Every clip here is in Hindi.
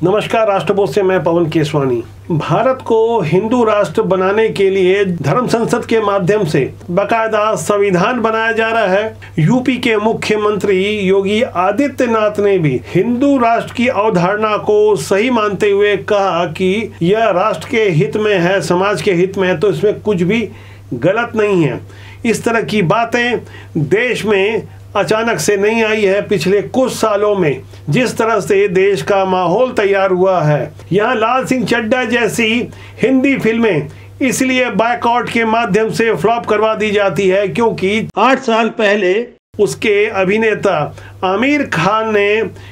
नमस्कार। राष्ट्रबोध से मैं पवन केसवानी। भारत को हिंदू राष्ट्र बनाने के लिए धर्म संसद के माध्यम से बाकायदा संविधान बनाया जा रहा है। यूपी के मुख्यमंत्री योगी आदित्यनाथ ने भी हिंदू राष्ट्र की अवधारणा को सही मानते हुए कहा कि यह राष्ट्र के हित में है, समाज के हित में है, तो इसमें कुछ भी गलत नहीं है। इस तरह की बातें देश में अचानक से नहीं आई है। पिछले कुछ सालों में जिस तरह से देश का माहौल तैयार हुआ है, यहाँ लाल सिंह चड्ढा जैसी हिंदी फिल्में इसलिए बायकॉट के माध्यम से फ्लॉप करवा दी जाती है क्योंकि 8 साल पहले उसके अभिनेता आमिर खान ने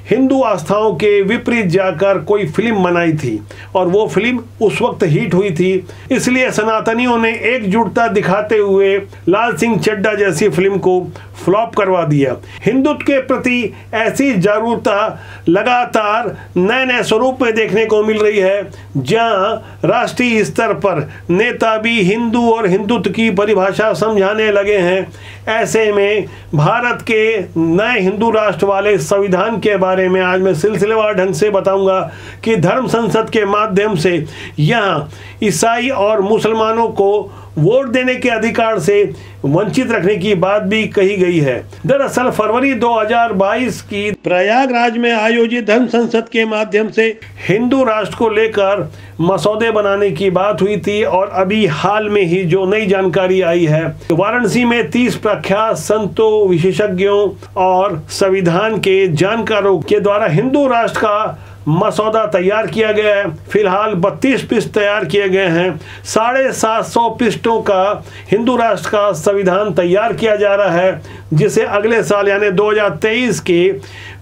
हिंदू आस्थाओं के विपरीत जाकर कोई फिल्म बनाई थी और वो फिल्म उस वक्त हिट हुई थी। इसलिए सनातनियों ने एकजुटता दिखाते हुए लाल सिंह चड्ढा जैसी फिल्म को फ्लॉप करवा दिया। हिंदुत्व के प्रति ऐसी जागरूकता लगातार नए नए स्वरूप में देखने को मिल रही है, जहां राष्ट्रीय स्तर पर नेता भी हिंदू और हिंदुत्व की परिभाषा समझाने लगे हैं। ऐसे में भारत के नए हिंदू राष्ट्र वाले संविधान के बारे में आज मैं सिलसिलेवार ढंग से बताऊंगा कि धर्म संसद के माध्यम से यहाँ ईसाई और मुसलमानों को वोट देने के अधिकार से वंचित रखने की बात भी कही गई है। दरअसल फरवरी 2022 की प्रयागराज में आयोजित धर्म संसद के माध्यम से हिंदू राष्ट्र को लेकर मसौदे बनाने की बात हुई थी और अभी हाल में ही जो नई जानकारी आई है, वाराणसी में 30 प्रख्यात संतों, विशेषज्ञों और संविधान के जानकारों के द्वारा हिंदू राष्ट्र का मसौदा तैयार किया गया है। फिलहाल 32 पृष्ठ तैयार किए गए हैं। 750 पृष्ठों का हिंदू राष्ट्र का संविधान तैयार किया जा रहा है, जिसे अगले साल यानी 2023 के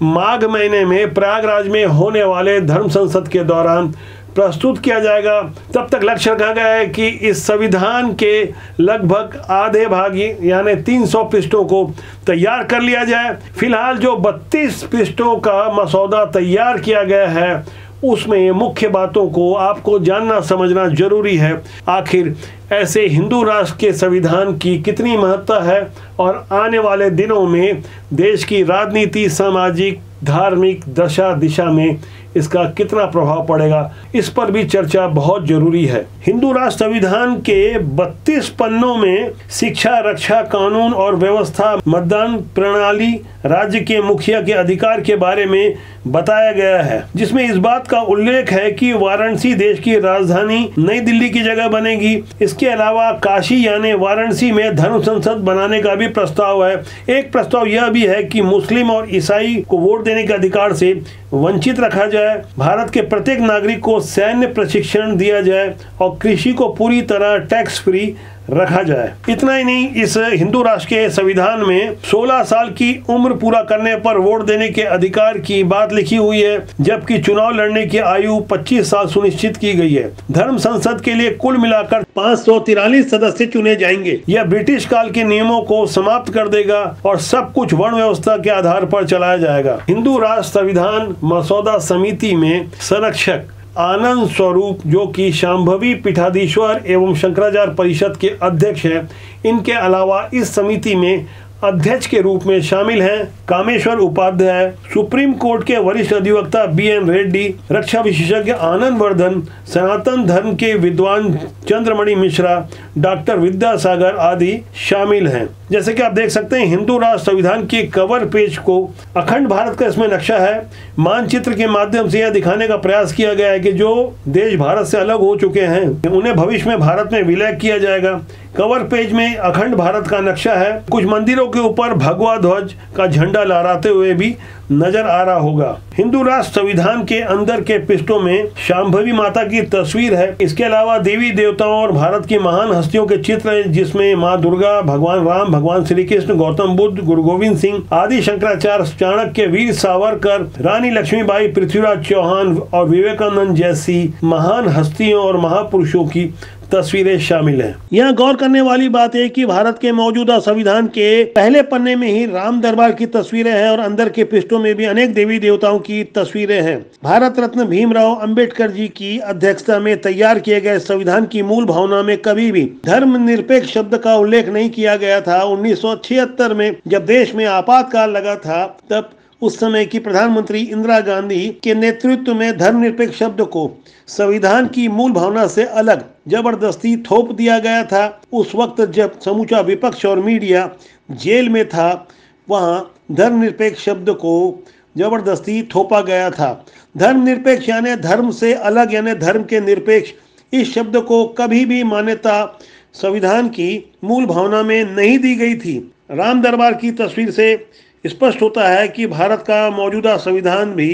माघ महीने में प्रयागराज में होने वाले धर्म संसद के दौरान प्रस्तुत किया जाएगा। तब तक लक्ष्य रखा गया है कि इस संविधान के लगभग आधे भाग यानी 300 पृष्ठों को तैयार कर लिया जाए। फिलहाल जो 32 पृष्ठों का मसौदा तैयार किया गया है, उसमें मुख्य बातों को आपको जानना समझना जरूरी है। आखिर ऐसे हिंदू राष्ट्र के संविधान की कितनी महत्ता है और आने वाले दिनों में देश की राजनीति, सामाजिक, धार्मिक दशा दिशा में इसका कितना प्रभाव पड़ेगा, इस पर भी चर्चा बहुत जरूरी है। हिंदू राष्ट्र संविधान के 32 पन्नों में शिक्षा, रक्षा, कानून और व्यवस्था, मतदान प्रणाली, राज्य के मुखिया के अधिकार के बारे में बताया गया है, जिसमें इस बात का उल्लेख है कि वाराणसी देश की राजधानी नई दिल्ली की जगह बनेगी। इसके अलावा काशी यानी वाराणसी में धर्म संसद बनाने का भी प्रस्ताव है। एक प्रस्ताव यह भी है कि मुस्लिम और ईसाई को वोट देने के अधिकार से वंचित रखा जाए, भारत के प्रत्येक नागरिक को सैन्य प्रशिक्षण दिया जाए और कृषि को पूरी तरह टैक्स फ्री रखा जाए। इतना ही नहीं, इस हिंदू राष्ट्र के संविधान में 16 साल की उम्र पूरा करने पर वोट देने के अधिकार की बात लिखी हुई है, जबकि चुनाव लड़ने की आयु 25 साल सुनिश्चित की गई है। धर्म संसद के लिए कुल मिलाकर 543 सदस्य चुने जाएंगे। यह ब्रिटिश काल के नियमों को समाप्त कर देगा और सब कुछ वर्ण व्यवस्था के आधार पर चलाया जाएगा। हिंदू राष्ट्र संविधान मसौदा समिति में संरक्षक आनंद स्वरूप, जो कि शांभवी पीठाधीश्वर एवं शंकराचार्य परिषद के अध्यक्ष हैं, इनके अलावा इस समिति में अध्यक्ष के रूप में शामिल हैं कामेश्वर उपाध्याय, सुप्रीम कोर्ट के वरिष्ठ अधिवक्ता BN रेड्डी, रक्षा विशेषज्ञ आनंद वर्धन, सनातन धर्म के विद्वान चंद्रमणि मिश्रा, डॉक्टर विद्यासागर आदि शामिल हैं। जैसे कि आप देख सकते हैं, हिंदू राष्ट्र संविधान के कवर पेज को अखंड भारत का इसमें नक्शा है। मानचित्र के माध्यम से यह दिखाने का प्रयास किया गया है कि जो देश भारत से अलग हो चुके हैं उन्हें भविष्य में भारत में विलय किया जाएगा। कवर पेज में अखंड भारत का नक्शा है। कुछ मंदिरों के ऊपर भगवा ध्वज का झंडा लहराते हुए भी नजर आ रहा होगा। हिंदू राष्ट्र संविधान के अंदर के पृष्ठों में शांभवी माता की तस्वीर है। इसके अलावा देवी देवताओं और भारत की महान हस्तियों के चित्र हैं, जिसमें माँ दुर्गा, भगवान राम, भगवान श्री कृष्ण, गौतम बुद्ध, गुरु गोविंद सिंह, आदि शंकराचार्य, चाणक्य, वीर सावरकर, रानी लक्ष्मीबाई, पृथ्वीराज चौहान और विवेकानंद जैसी महान हस्तियों और महापुरुषों की तस्वीरें शामिल हैं। यहाँ गौर करने वाली बात है कि भारत के मौजूदा संविधान के पहले पन्ने में ही राम दरबार की तस्वीरें हैं और अंदर के पृष्ठों में भी अनेक देवी देवताओं की तस्वीरें हैं। भारत रत्न भीमराव अंबेडकर जी की अध्यक्षता में तैयार किए गए संविधान की मूल भावना में कभी भी धर्मनिरपेक्ष शब्द का उल्लेख नहीं किया गया था। 1976 में जब देश में आपातकाल लगा था, तब उस समय की प्रधानमंत्री इंदिरा गांधी के नेतृत्व में धर्मनिरपेक्ष शब्द को संविधान की मूल भावना से अलग जबरदस्ती थोप दिया गया था। उस वक्त जब समूचा विपक्ष और मीडिया जेल में था, वहां धर्मनिरपेक्ष शब्द को जबरदस्ती थोपा गया था। धर्मनिरपेक्ष यानी धर्म से अलग यानी धर्म के निरपेक्ष। इस शब्द को कभी भी मान्यता संविधान की मूल भावना में नहीं दी गई थी। राम दरबार की तस्वीर से स्पष्ट होता है कि भारत का मौजूदा संविधान भी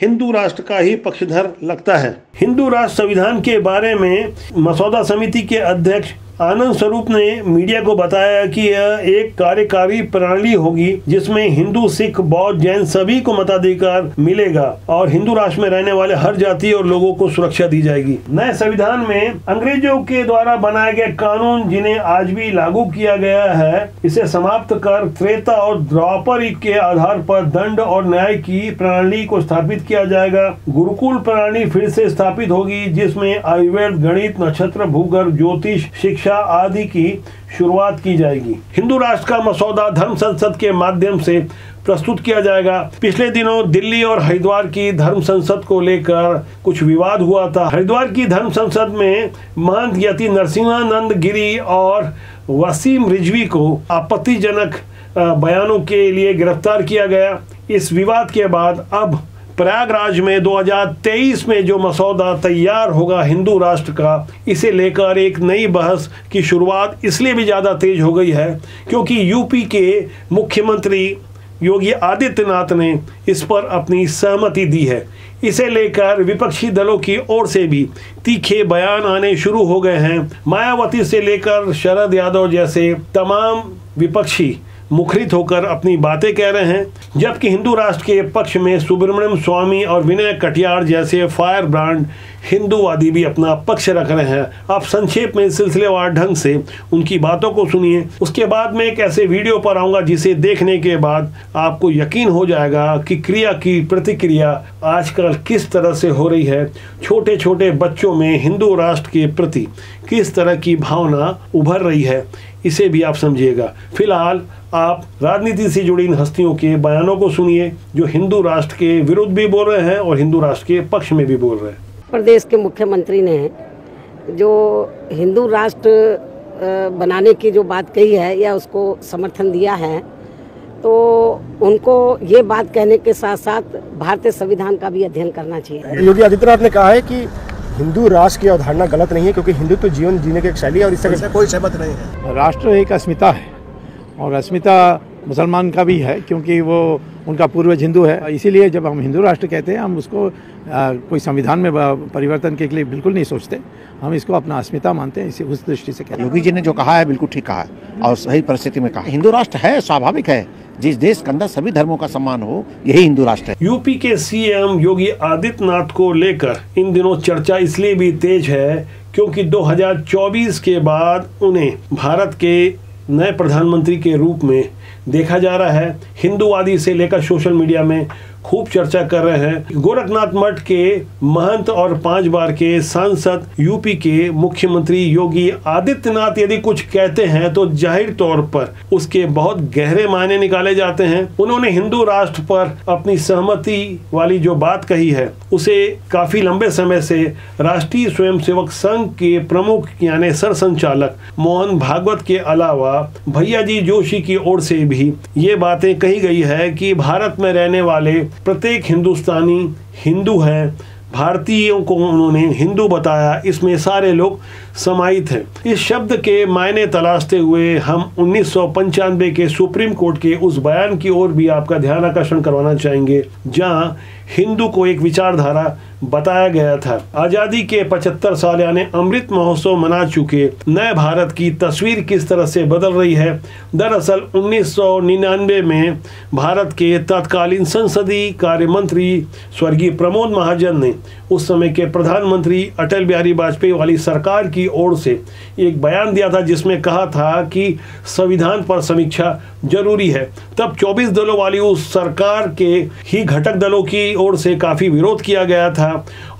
हिंदू राष्ट्र का ही पक्षधर लगता है। हिंदू राष्ट्र संविधान के बारे में मसौदा समिति के अध्यक्ष आनंद स्वरूप ने मीडिया को बताया कि यह एक कार्यकारी प्रणाली होगी जिसमें हिंदू, सिख, बौद्ध, जैन सभी को मताधिकार मिलेगा और हिंदू राष्ट्र में रहने वाले हर जाति और लोगों को सुरक्षा दी जाएगी। नए संविधान में अंग्रेजों के द्वारा बनाए गए कानून जिन्हें आज भी लागू किया गया है, इसे समाप्त कर त्रेता और द्वापर के आधार पर दंड और न्याय की प्रणाली को स्थापित किया जाएगा। गुरुकुल प्रणाली फिर से स्थापित होगी जिसमें आयुर्वेद, गणित, नक्षत्र, भूगर्भ, ज्योतिष, शिक्षा आदि की शुरुआत की जाएगी। हिंदू राष्ट्र का मसौदा धर्म संसद के माध्यम से प्रस्तुत किया जाएगा। पिछले दिनों दिल्ली और हरिद्वार की धर्म संसद को लेकर कुछ विवाद हुआ था। हरिद्वार की धर्म संसद में महंत यति नरसिंहानंद गिरी और वसीम रिजवी को आपत्तिजनक बयानों के लिए गिरफ्तार किया गया। इस विवाद के बाद अब प्रयागराज में 2023 में जो मसौदा तैयार होगा हिंदू राष्ट्र का, इसे लेकर एक नई बहस की शुरुआत इसलिए भी ज़्यादा तेज हो गई है क्योंकि यूपी के मुख्यमंत्री योगी आदित्यनाथ ने इस पर अपनी सहमति दी है। इसे लेकर विपक्षी दलों की ओर से भी तीखे बयान आने शुरू हो गए हैं। मायावती से लेकर शरद यादव जैसे तमाम विपक्षी मुखरित होकर अपनी बातें कह रहे हैं, जबकि हिंदू राष्ट्र के पक्ष में सुब्रमण्यम स्वामी और विनय कटियार जैसे फायर ब्रांड हिंदूवादी भी अपना पक्ष रख रहे हैं। आप संक्षेप में सिलसिलेवार ढंग से उनकी बातों को सुनिए। उसके बाद मैं एक ऐसे वीडियो पर आऊँगा जिसे देखने के बाद आपको यकीन हो जाएगा कि क्रिया की प्रतिक्रिया आजकल किस तरह से हो रही है। छोटे छोटे बच्चों में हिंदू राष्ट्र के प्रति किस तरह की भावना उभर रही है, इसे भी आप समझिएगा। फिलहाल आप राजनीति से जुड़ी इन हस्तियों के बयानों को सुनिए जो हिंदू राष्ट्र के विरुद्ध भी बोल रहे हैं और हिंदू राष्ट्र के पक्ष में भी बोल रहे हैं। प्रदेश के मुख्यमंत्री ने जो हिंदू राष्ट्र बनाने की जो बात कही है या उसको समर्थन दिया है, तो उनको ये बात कहने के साथ साथ भारतीय संविधान का भी अध्ययन करना चाहिए। योगी आदित्यनाथ ने कहा है कि हिंदू राष्ट्र की अवधारणा गलत नहीं है क्योंकि हिंदुत्व जीवन जीने की एक शैली है और इससे कोई सहमत नहीं है। राष्ट्र एक अस्मिता है और अस्मिता मुसलमान का भी है क्योंकि वो उनका पूर्वज हिंदू है। इसीलिए जब हम हिंदू राष्ट्र कहते हैं हम उसको कोई संविधान में परिवर्तन के लिए बिल्कुल नहीं सोचते, हम इसको अपना अस्मिता मानते हैं। इसी उस दृष्टि से कहते हैं। योगी जी ने जो कहा है बिल्कुल ठीक कहा है और सही परिस्थिति में कहा। हिंदू राष्ट्र है, स्वाभाविक है। जिस देश के अंदर सभी धर्मों का सम्मान हो, यही हिंदू राष्ट्र है। यूपी के सीएम योगी आदित्यनाथ को लेकर इन दिनों चर्चा इसलिए भी तेज है क्योंकि 2024 के बाद उन्हें भारत के नए प्रधानमंत्री के रूप में देखा जा रहा है। हिंदूवादी से लेकर सोशल मीडिया में खूब चर्चा कर रहे हैं। गोरखनाथ मठ के महंत और 5 बार के सांसद यूपी के मुख्यमंत्री योगी आदित्यनाथ यदि कुछ कहते हैं तो जाहिर तौर पर उसके बहुत गहरे मायने निकाले जाते हैं। उन्होंने हिंदू राष्ट्र पर अपनी सहमति वाली जो बात कही है उसे काफी लंबे समय से राष्ट्रीय स्वयंसेवक संघ के प्रमुख यानी सरसंचालक मोहन भागवत के अलावा भैयाजी जोशी की ओर से भी ये बातें कही गई है कि भारत में रहने वाले प्रत्येक हिंदुस्तानी हिंदू है। भारतीयों को उन्होंने हिंदू बताया, इसमें सारे लोग समाहित हैं। इस शब्द के मायने तलाशते हुए हम 1995 के सुप्रीम कोर्ट के उस बयान की ओर भी आपका ध्यान आकर्षण करवाना चाहेंगे जहां हिंदू को एक विचारधारा बताया गया था। आजादी के 75 साल यानी अमृत महोत्सव मना चुके नए भारत की तस्वीर किस तरह से बदल रही है। दरअसल 1999 में भारत के तत्कालीन संसदीय कार्य मंत्री स्वर्गीय प्रमोद महाजन ने उस समय के प्रधानमंत्री अटल बिहारी वाजपेयी वाली सरकार की ओर से एक बयान दिया था जिसमें कहा था कि संविधान पर समीक्षा जरूरी है। तब 24 दलों वाली उस सरकार के ही घटक दलों की ओर से काफी विरोध किया गया था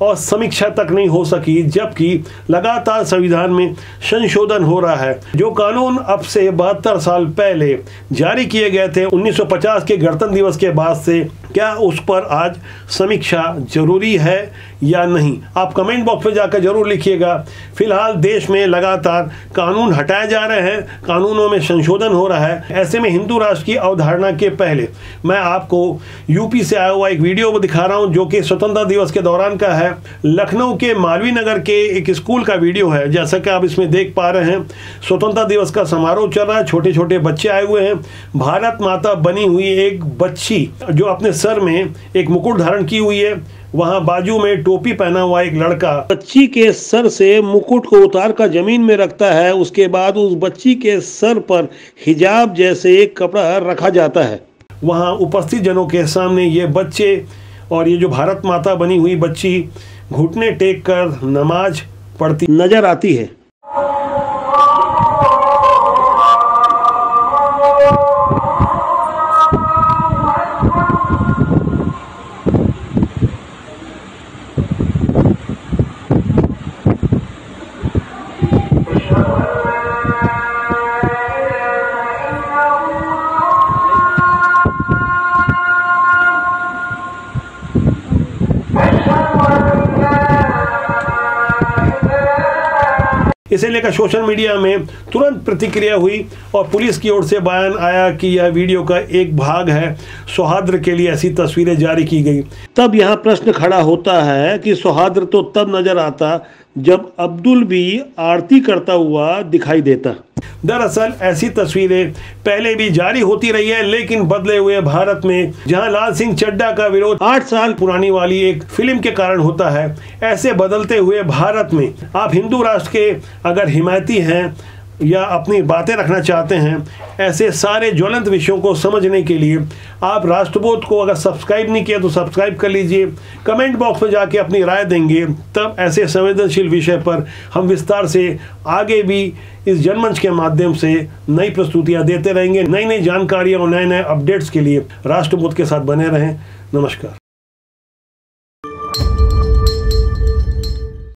और समीक्षा तक नहीं हो सकी, जबकि लगातार संविधान में संशोधन हो रहा है। जो कानून अब से 72 साल पहले जारी किए गए थे 1950 के गणतंत्र दिवस के बाद से क्या उस पर आज समीक्षा जरूरी है या नहीं? आप कमेंट बॉक्स में जाकर जरूर लिखिएगा। फिलहाल देश में लगातार कानून हटाए जा रहे हैं, कानूनों में संशोधन हो रहा है। ऐसे में हिंदू राष्ट्र की अवधारणा के पहले मैं आपको यूपी से आया हुआ एक वीडियो दिखा रहा हूं, जो कि स्वतंत्रता दिवस के दौरान का है। लखनऊ के मालवीय नगर के एक स्कूल का वीडियो है। जैसा कि आप इसमें देख पा रहे हैं, स्वतंत्रता दिवस का समारोह चल रहा है, छोटे छोटे बच्चे आए हुए हैं। भारत माता बनी हुई एक बच्ची जो अपने सर में एक मुकुट धारण की हुई है, वहां बाजू में टोपी पहना हुआ एक लड़का बच्ची के सर से मुकुट को उतार कर जमीन में रखता है। उसके बाद उस बच्ची के सर पर हिजाब जैसे एक कपड़ा रखा जाता है। वहां उपस्थित जनों के सामने ये बच्चे और ये जो भारत माता बनी हुई बच्ची घुटने टेक कर नमाज पढ़ती नजर आती है। इसे लेकर सोशल मीडिया में तुरंत प्रतिक्रिया हुई और पुलिस की ओर से बयान आया कि यह वीडियो का एक भाग है। सौहार्द के लिए ऐसी तस्वीरें जारी की गई। तब यहाँ प्रश्न खड़ा होता है कि सौहार्द तो तब नजर आता जब अब्दुल भी आरती करता हुआ दिखाई देता। दरअसल ऐसी तस्वीरें पहले भी जारी होती रही है, लेकिन बदले हुए भारत में जहां लाल सिंह चड्ढा का विरोध 8 साल पुरानी वाली एक फिल्म के कारण होता है, ऐसे बदलते हुए भारत में आप हिंदू राष्ट्र के अगर हिमायती हैं या अपनी बातें रखना चाहते हैं, ऐसे सारे ज्वलंत विषयों को समझने के लिए आप राष्ट्रबोध को अगर सब्सक्राइब नहीं किया तो सब्सक्राइब कर लीजिए। कमेंट बॉक्स में जाके अपनी राय देंगे, तब ऐसे संवेदनशील विषय पर हम विस्तार से आगे भी इस जनमंच के माध्यम से नई प्रस्तुतियां देते रहेंगे। नई नई जानकारियां और नए नए अपडेट्स के लिए राष्ट्रबोध के साथ बने रहें। नमस्कार।